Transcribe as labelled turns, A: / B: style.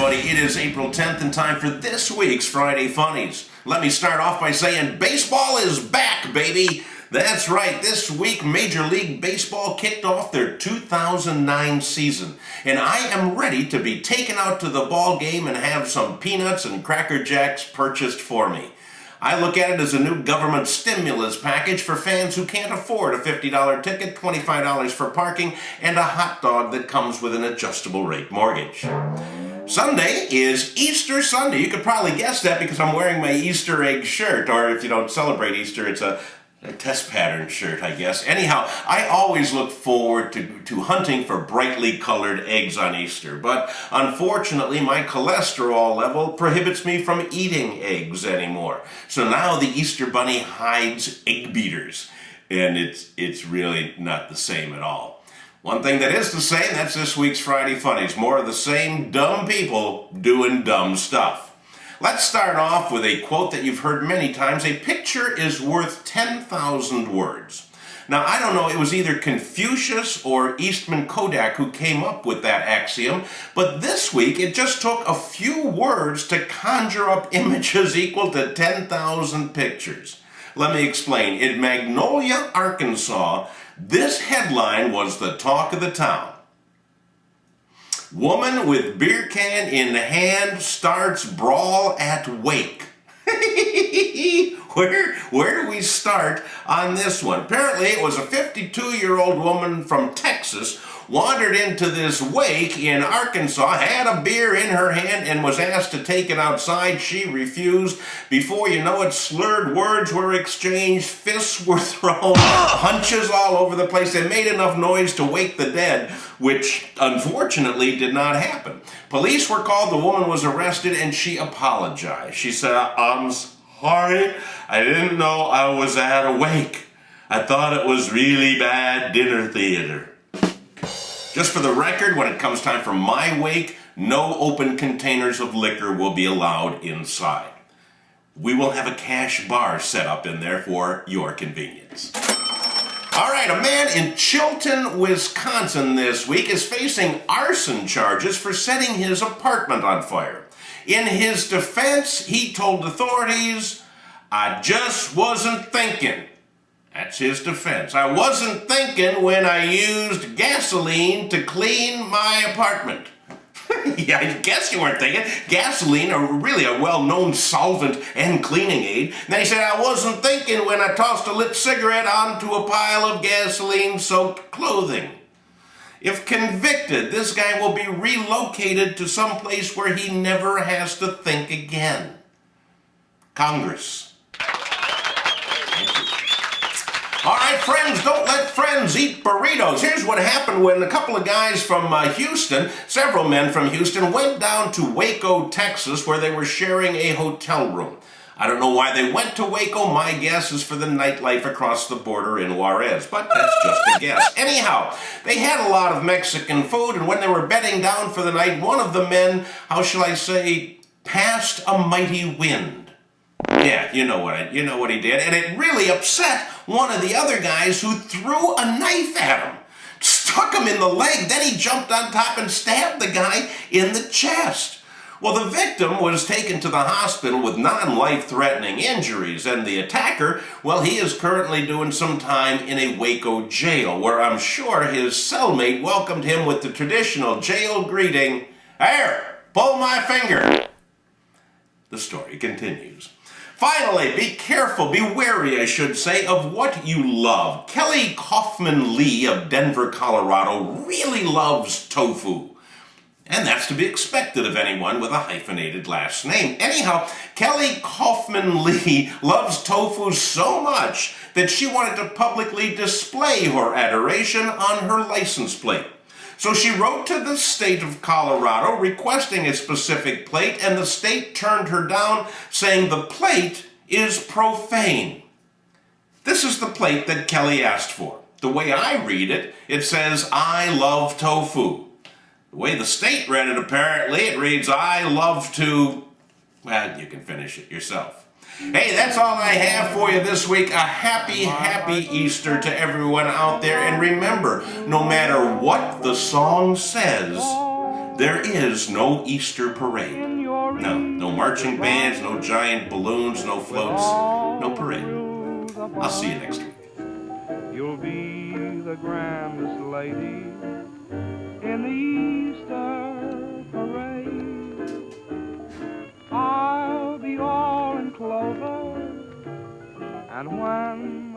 A: everybody. It is April 10th and time for this week's Friday Funnies. Let me start off by saying baseball is back, baby. That's right, this week Major League Baseball kicked off their 2009 season, and I am ready to be taken out to the ball game and have some peanuts and Cracker Jacks purchased for me. I look at it as a new government stimulus package for fans who can't afford a $50 ticket, $25 for parking, and a hot dog that comes with an adjustable rate mortgage. Sunday is Easter Sunday. You could probably guess that because I'm wearing my Easter egg shirt, or if you don't celebrate Easter, it's a test pattern shirt, I guess. Anyhow, I always look forward to hunting for brightly colored eggs on Easter, but unfortunately my cholesterol level prohibits me from eating eggs anymore. So now the Easter Bunny hides egg beaters, and it's really not the same at all. One thing that is the same, that's this week's Friday Funnies. More of the same dumb people doing dumb stuff. Let's start off with a quote that you've heard many times. A picture is worth 10,000 words. Now, I don't know, it was either Confucius or Eastman Kodak who came up with that axiom, but this week it just took a few words to conjure up images equal to 10,000 pictures. Let me explain. In Magnolia, Arkansas, this headline was the talk of the town. Woman with beer can in hand starts brawl at wake. Where do we start on this one? Apparently it was a 52-year-old woman from Texas wandered into this wake in Arkansas, had a beer in her hand, and was asked to take it outside. She refused. Before you know it, slurred words were exchanged, fists were thrown, punches all over the place. They made enough noise to wake the dead, which unfortunately did not happen. Police were called, the woman was arrested, and she apologized. She said, "I'm sorry, I didn't know I was at a wake. I thought it was really bad dinner theater." Just for the record, when it comes time for my wake, no open containers of liquor will be allowed inside. We will have a cash bar set up in there for your convenience. All right, a man in Chilton, Wisconsin this week is facing arson charges for setting his apartment on fire. In his defense, he told authorities, "I just wasn't thinking." That's his defense. "I wasn't thinking when I used gasoline to clean my apartment." Yeah, I guess you weren't thinking. Gasoline, really a well-known solvent and cleaning aid. And then he said, "I wasn't thinking when I tossed a lit cigarette onto a pile of gasoline-soaked clothing." If convicted, this guy will be relocated to some place where he never has to think again. Congress. All right, friends, don't let friends eat burritos. Here's what happened when a couple of guys from Houston, several men from Houston, went down to Waco, Texas, where they were sharing a hotel room. I don't know why they went to Waco. My guess is for the nightlife across the border in Juarez, but that's just a guess. Anyhow, they had a lot of Mexican food, and when they were bedding down for the night, one of the men, how shall I say, passed a mighty wind. Yeah, you know what he did, and it really upset one of the other guys who threw a knife at him, stuck him in the leg, then he jumped on top and stabbed the guy in the chest. Well, the victim was taken to the hospital with non-life-threatening injuries, and the attacker, well, he is currently doing some time in a Waco jail, where I'm sure his cellmate welcomed him with the traditional jail greeting, "Here, pull my finger." The story continues. Finally, be careful, be wary, I should say, of what you love. Kelly Kaufman Lee of Denver, Colorado, really loves tofu. And that's to be expected of anyone with a hyphenated last name. Anyhow, Kelly Kaufman Lee loves tofu so much that she wanted to publicly display her adoration on her license plate. So she wrote to the state of Colorado requesting a specific plate, and the state turned her down, saying the plate is profane. This is the plate that Kelly asked for. The way I read it, it says, "I love tofu." The way the state read it, apparently, it reads, "I love to..." Well, you can finish it yourself. Hey, that's all I have for you this week. A happy Easter to everyone out there. And remember, no matter what the song says, there is no Easter parade. No, no marching bands, no giant balloons, no floats, no parade. I'll see you next week.
B: You'll be the grandest lady in the Easter parade. I'll be all in clover, and when